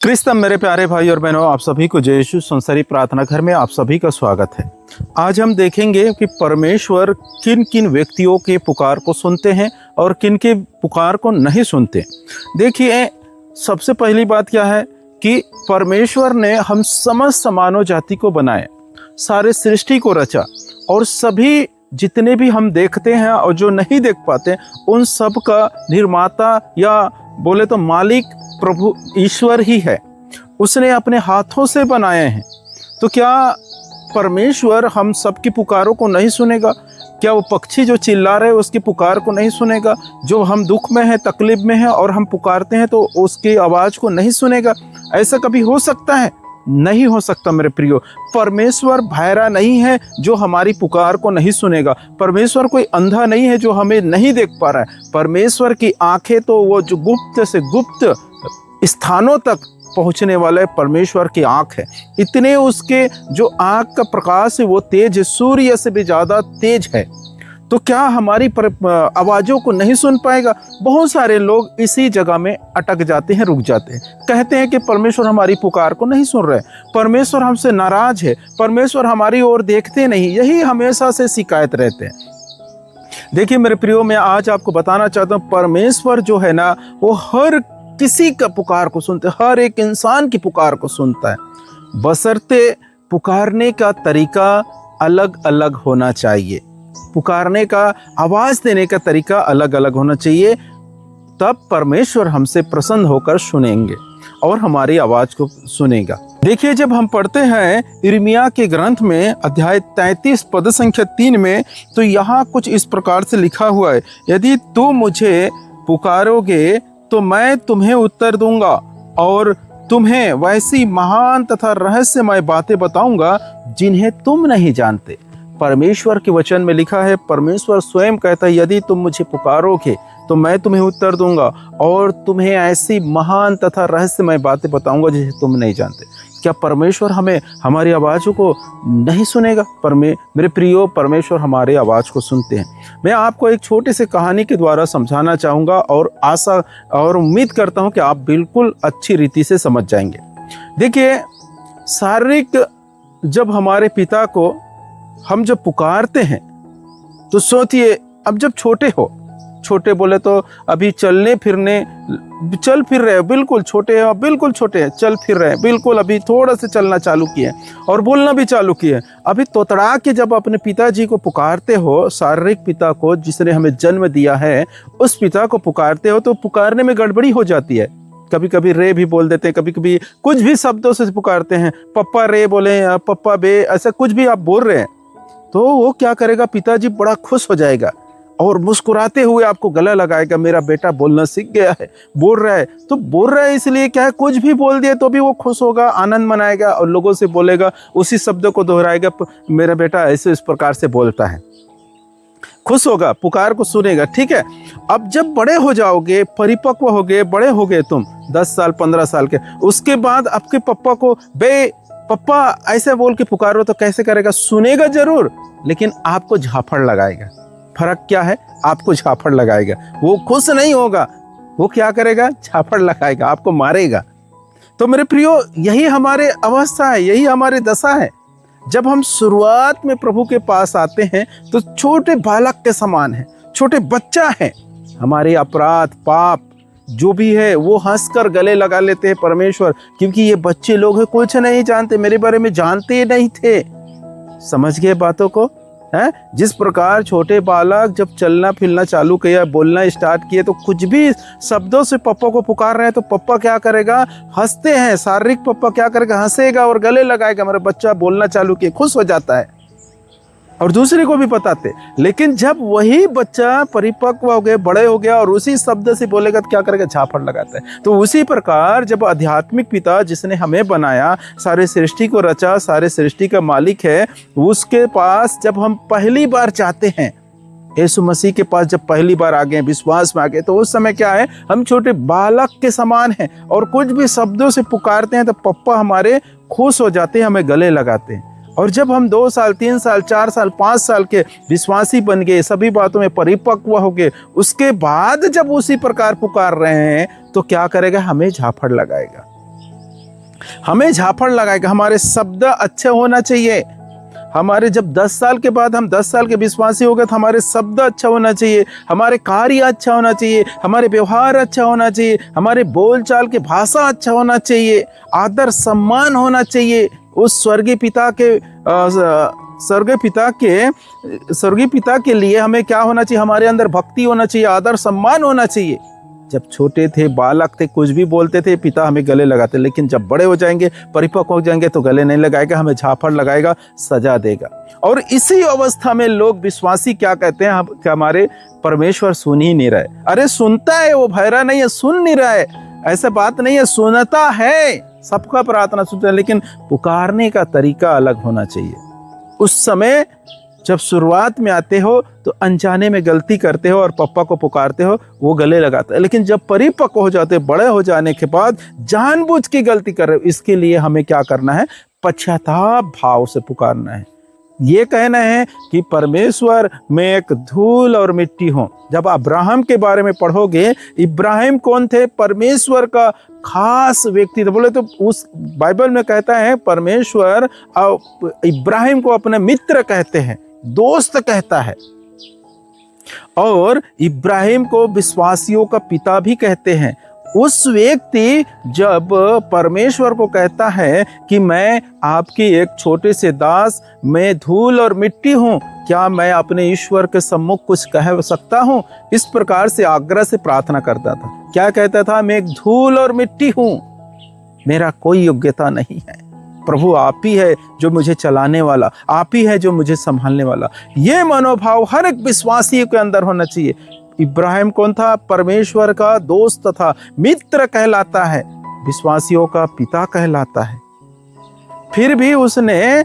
क्रिस्तम मेरे प्यारे भाई और बहनों, आप सभी को जय यीशु संसारी प्रार्थना घर में आप सभी का स्वागत है। आज हम देखेंगे कि परमेश्वर किन किन व्यक्तियों के पुकार को सुनते हैं और किन के पुकार को नहीं सुनते। देखिए, सबसे पहली बात क्या है कि परमेश्वर ने हम समस्त मानव जाति को बनाया, सारे सृष्टि को रचा और सभी जितने भी हम देखते हैं और जो नहीं देख पाते उन सब का निर्माता या बोले तो मालिक प्रभु ईश्वर ही है। उसने अपने हाथों से बनाए हैं। तो क्या परमेश्वर हम सबकी पुकारों को नहीं सुनेगा? क्या वो पक्षी जो चिल्ला रहे उसकी पुकार को नहीं सुनेगा? जो हम दुख में हैं, तकलीफ में हैं और हम पुकारते हैं तो उसकी आवाज़ को नहीं सुनेगा? ऐसा कभी हो सकता है? नहीं हो सकता मेरे प्रियो। परमेश्वर बहरा नहीं है जो हमारी पुकार को नहीं सुनेगा। परमेश्वर कोई अंधा नहीं है जो हमें नहीं देख पा रहा है। परमेश्वर की आंखें तो वो जो गुप्त से गुप्त स्थानों तक पहुंचने वाले परमेश्वर की आंख है। इतने उसके जो आंख का प्रकाश है वो तेज है, सूर्य से भी ज़्यादा तेज है। तो क्या हमारी आवाज़ों को नहीं सुन पाएगा? बहुत सारे लोग इसी जगह में अटक जाते हैं, रुक जाते हैं, कहते हैं कि परमेश्वर हमारी पुकार को नहीं सुन रहे, परमेश्वर हमसे नाराज है, परमेश्वर हमारी ओर देखते नहीं। यही हमेशा से शिकायत रहते हैं। देखिए मेरे प्रियो, मैं आज आपको बताना चाहता हूँ, परमेश्वर जो है ना वो हर किसी का पुकार को सुनते, हर एक इंसान की पुकार को सुनता है। बशर्ते पुकारने का तरीका अलग अलग होना चाहिए, पुकारने का आवाज़ देने का तरीका अलग अलग होना चाहिए। तब परमेश्वर हमसे प्रसन्न होकर सुनेंगे और हमारी आवाज़ को सुनेगा। देखिए, जब हम पढ़ते हैं यिर्मयाह के ग्रंथ में अध्याय 33 पद संख्या 3 में, तो यहाँ कुछ इस प्रकार से लिखा हुआ है, यदि तुम मुझे पुकारोगे तो मैं तुम्हें उत्तर दूंगा और तुम्हें वैसी महान तथा रहस्यमय बातें बताऊंगा जिन्हें तुम नहीं जानते। परमेश्वर के वचन में लिखा है, परमेश्वर स्वयं कहता है, यदि तुम मुझे पुकारोगे तो मैं तुम्हें उत्तर दूंगा और तुम्हें ऐसी महान तथा रहस्यमय बातें बताऊंगा जिसे तुम नहीं जानते। क्या परमेश्वर हमें हमारी आवाज़ों को नहीं सुनेगा? मेरे प्रियो, परमेश्वर हमारी आवाज़ को सुनते हैं। मैं आपको एक छोटी सी कहानी के द्वारा समझाना चाहूँगा और आशा और उम्मीद करता हूँ कि आप बिल्कुल अच्छी रीति से समझ जाएंगे। देखिए, शारीरिक जब हमारे पिता को हम जब पुकारते हैं तो सोचिए, अब जब छोटे बोले तो अभी चल फिर रहे, बिल्कुल छोटे हैं, बिल्कुल छोटे हैं, चल फिर रहे हैं, बिल्कुल अभी थोड़ा से चलना चालू किए और बोलना भी चालू किए। अभी तोतड़ा के जब अपने पिताजी को पुकारते हो, शारीरिक पिता को जिसने हमें जन्म दिया है, उस पिता को पुकारते हो तो पुकारने में गड़बड़ी हो जाती है। कभी कभी रे भी बोल देते हैं, कभी कभी कुछ भी शब्दों से पुकारते हैं, पप्पा रे बोले, पप्पा बे, ऐसा कुछ भी आप बोल रहे हैं तो वो क्या करेगा, पिताजी बड़ा खुश हो जाएगा और मुस्कुराते हुए आपको गला लगाएगा, मेरा बेटा बोलना सीख गया है, बोल रहा है। तो बोल रहा है इसलिए क्या है, कुछ भी बोल दिए तो भी वो खुश होगा, आनंद मनाएगा और लोगों से बोलेगा, उसी शब्द को दोहराएगा, मेरा बेटा ऐसे इस प्रकार से बोलता है, खुश होगा, पुकार को सुनेगा। ठीक है, अब जब बड़े हो जाओगे, परिपक्व हो गए, बड़े हो गए तुम 10 साल 15 साल के, उसके बाद आपके पप्पा को बे पप्पा ऐसे बोल के पुकारो तो कैसे करेगा? सुनेगा जरूर, लेकिन आपको झापड़ लगाएगा। फर्क क्या है? आपको झापड़ लगाएगा, वो खुश नहीं होगा, वो क्या करेगा? झापड़ लगाएगा, आपको मारेगा। तो मेरे प्रियो, यही हमारे अवस्था है, यही हमारी दशा है। जब हम शुरुआत में प्रभु के पास आते हैं तो छोटे बालक के समान है, छोटे बच्चा है। हमारे अपराध पाप जो भी है वो हंसकर गले लगा लेते हैं परमेश्वर, क्योंकि ये बच्चे लोग हैं, कुछ नहीं जानते, मेरे बारे में जानते ही नहीं थे। समझ गए बातों को? है जिस प्रकार छोटे बालक जब चलना फिरना चालू किया, बोलना स्टार्ट किए, तो कुछ भी शब्दों से पप्पा को पुकार रहे हैं तो पप्पा क्या करेगा? हंसते हैं। शारीरिक पप्पा क्या करेगा? हंसेगा और गले लगाएगा, मेरा बच्चा बोलना चालू किया, खुश हो जाता है और दूसरे को भी बताते। लेकिन जब वही बच्चा परिपक्व हो गया, बड़े हो गया और उसी शब्द से बोलेगा तो क्या करेगा? झापड़ लगाता है। तो उसी प्रकार जब आध्यात्मिक पिता जिसने हमें बनाया, सारे सृष्टि को रचा, सारे सृष्टि का मालिक है, उसके पास जब हम पहली बार जाते हैं, यीशु मसीह के पास जब पहली बार आ गए, विश्वास में आ गए, तो उस समय क्या है? हम छोटे बालक के समान हैं और कुछ भी शब्दों से पुकारते हैं तो पप्पा हमारे खुश हो जाते हैं, हमें गले लगाते हैं। और जब हम 2 साल 3 साल 4 साल 5 साल के विश्वासी बन गए, सभी बातों में परिपक्व हो गए, उसके बाद जब उसी प्रकार पुकार रहे हैं तो क्या करेगा? हमें झापड़ लगाएगा। हमें झापड़ लगाएगा। हमारे शब्द अच्छे होना चाहिए। हमारे जब 10 साल के बाद हम 10 साल के विश्वासी हो गए तो हमारे शब्द अच्छा होना चाहिए, हमारे कार्य अच्छा होना चाहिए, हमारे व्यवहार अच्छा होना चाहिए, हमारे बोलचाल के भाषा अच्छा होना चाहिए, आदर सम्मान होना चाहिए। उस स्वर्गीय पिता के लिए हमें क्या होना चाहिए? हमारे अंदर भक्ति होना चाहिए, आदर सम्मान होना चाहिए। जब छोटे थे, बालक थे, कुछ भी बोलते थे, पिता हमें गले लगाते, लेकिन जब बड़े हो जाएंगे, परिपक्व हो जाएंगे तो गले नहीं लगाएगा, हमें झापड़ लगाएगा, सजा देगा। और इसी अवस्था में लोग विश्वासी क्या कहते हैं? कि हमारे परमेश्वर सुन ही नहीं रहे। अरे सुनता है, वो भैरा नहीं है, सुन नहीं रहा है, ऐसा बात नहीं है, सुनता है, सबका प्रार्थना सुनता है, लेकिन पुकारने का तरीका अलग होना चाहिए। उस समय जब शुरुआत में आते हो तो अनजाने में गलती करते हो और पप्पा को पुकारते हो, वो गले लगाता है, लेकिन जब परिपक्व हो जाते हो, बड़े हो जाने के बाद जानबूझ के गलती कर रहे हो, इसके लिए हमें क्या करना है? पश्चाताप भाव से पुकारना है। ये कहना है कि परमेश्वर मैं एक धूल और मिट्टी हूं। जब अब्राहम के बारे में पढ़ोगे, इब्राहिम कौन थे? परमेश्वर का खास व्यक्ति थे। बोले तो उस बाइबल में कहता है परमेश्वर इब्राहिम को अपने मित्र कहते हैं, दोस्त कहता है, और इब्राहिम को विश्वासियों का पिता भी कहते हैं। उस व्यक्ति जब परमेश्वर को कहता है कि मैं आपकी एक छोटे से दास, मैं धूल और मिट्टी हूं, क्या मैं अपने ईश्वर के सम्मुख कुछ कह सकता हूं? इस प्रकार से आग्रह से प्रार्थना करता था। क्या कहता था? मैं एक धूल और मिट्टी हूं, मेरा कोई योग्यता नहीं है, प्रभु आप ही है जो मुझे चलाने वाला, आप ही है जो मुझे संभालने वाला। ये मनोभाव हर एक विश्वासी के अंदर होना चाहिए। इब्राहिम कौन था? परमेश्वर का दोस्त था, मित्र कहलाता है, विश्वासियों का पिता कहलाता है। फिर भी उसने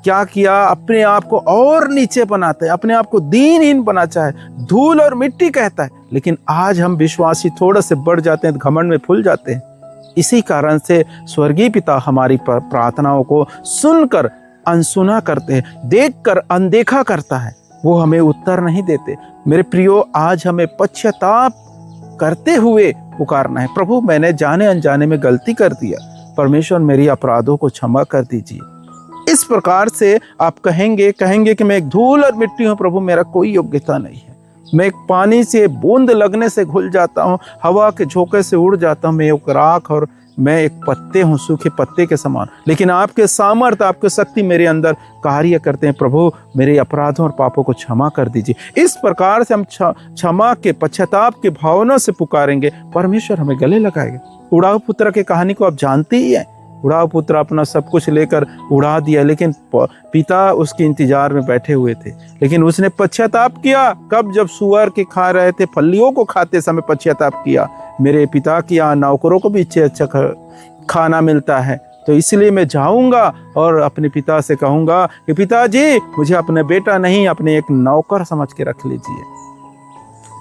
क्या किया? अपने आप को और नीचे बनाता है, अपने आप को दीनहीन बना चाहे, धूल और मिट्टी कहता है। लेकिन आज हम विश्वासी थोड़ा से बढ़ जाते हैं, घमंड में फूल जाते हैं। इसी कारण से स्वर्गीय पिता हमारी प्रार्थनाओं को सुनकर अनसुना करते हैं, देखकर अनदेखा करता है, वो हमें उत्तर नहीं देते। मेरे प्रियो, आज हमें पश्चाताप करते हुए पुकारना है। प्रभु मैंने जाने अनजाने में गलती कर दिया, परमेश्वर मेरी अपराधों को क्षमा कर दीजिए। इस प्रकार से आप कहेंगे कि मैं एक धूल और मिट्टी हूँ, प्रभु मेरा कोई योग्यता नहीं है, मैं एक पानी से बूंद लगने से घुल जाता हूँ, हवा के झोंके से उड़ जाता हूँ, मैं एक राख और मैं एक पत्ते हूँ, सूखे पत्ते के समान, लेकिन आपके सामर्थ्य, आपके शक्ति मेरे अंदर कार्य करते हैं। प्रभु मेरे अपराधों और पापों को क्षमा कर दीजिए। इस प्रकार से हम क्षमा के, पश्चाताप के भावना से पुकारेंगे, परमेश्वर हमें गले लगाएगा। उड़ाऊ पुत्र की कहानी को आप जानते ही हैं। उड़ाऊ पुत्र अपना सब कुछ लेकर उड़ा दिया, लेकिन पिता उसके इंतजार में बैठे हुए थे, लेकिन उसने पश्चाताप किया। कब? जब सुअर के खा रहे थे, फलियों को खाते समय पश्चाताप किया। मेरे पिता की यहाँ नौकरों को भी अच्छा खाना मिलता है, तो इसलिए मैं जाऊंगा और अपने पिता से कहूंगा कि पिताजी मुझे अपने बेटा नहीं, अपने एक नौकर समझ के रख लीजिए।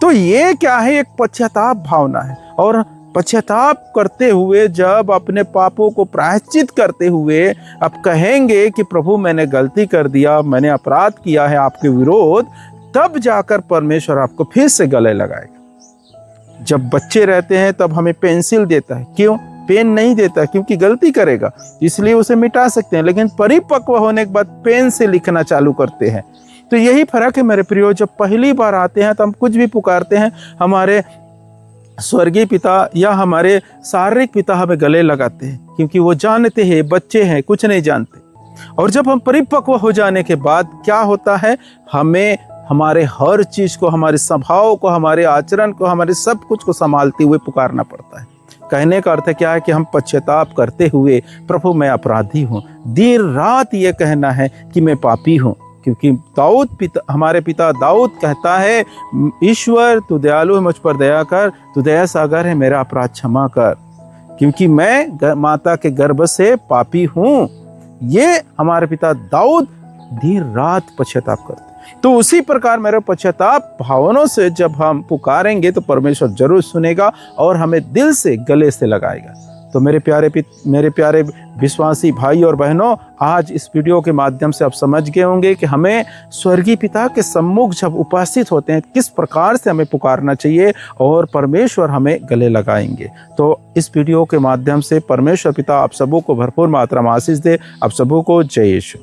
तो ये क्या है? एक पश्चाताप भावना है। और पश्चाताप करते हुए, जब अपने पापों को प्रायश्चित करते हुए आप कहेंगे कि प्रभु मैंने गलती कर दिया, मैंने अपराध किया है आपके विरोध, तब जाकर परमेश्वर आपको फिर से गले लगाएगा। जब बच्चे रहते हैं तब हमें पेंसिल देता है, क्यों? पेन नहीं देता, क्योंकि गलती करेगा इसलिए उसे मिटा सकते हैं, लेकिन परिपक्व होने के बाद पेन से लिखना चालू करते हैं। तो यही फर्क है मेरे प्रियो। जब पहली बार आते हैं तो हम कुछ भी पुकारते हैं, हमारे स्वर्गीय पिता या हमारे शारीरिक पिता हमें गले लगाते हैं, क्योंकि वो जानते हैं बच्चे हैं, कुछ नहीं जानते। और जब हम परिपक्व हो जाने के बाद क्या होता है? हमें हमारे हर चीज को, हमारे स्वभाव को, हमारे आचरण को, हमारे सब कुछ को संभालते हुए पुकारना पड़ता है। कहने का अर्थ क्या है? कि हम पश्चाताप करते हुए, प्रभु मैं अपराधी हूँ, दिन रात ये कहना है कि मैं पापी हूँ। क्योंकि हमारे पिता दाऊद कहता है, ईश्वर तू दयालु है, मुझ पर दया कर, तू दया सागर है, मेरा अपराध क्षमा कर, क्योंकि मैं माता के गर्भ से पापी हूँ। ये हमारे पिता दाऊद दिन रात पश्चाताप करते। तो उसी प्रकार मेरे पश्चाताप भावनों से जब हम पुकारेंगे तो परमेश्वर जरूर सुनेगा और हमें दिल से गले से लगाएगा। तो मेरे प्यारे विश्वासी भाई और बहनों, आज इस वीडियो के माध्यम से आप समझ गए होंगे कि हमें स्वर्गीय पिता के सम्मुख जब उपस्थित होते हैं किस प्रकार से हमें पुकारना चाहिए और परमेश्वर हमें गले लगाएंगे। तो इस वीडियो के माध्यम से परमेश्वर पिता आप सबों को भरपूर मात्रा में आशीष दे। आप सबों को जय यीशु।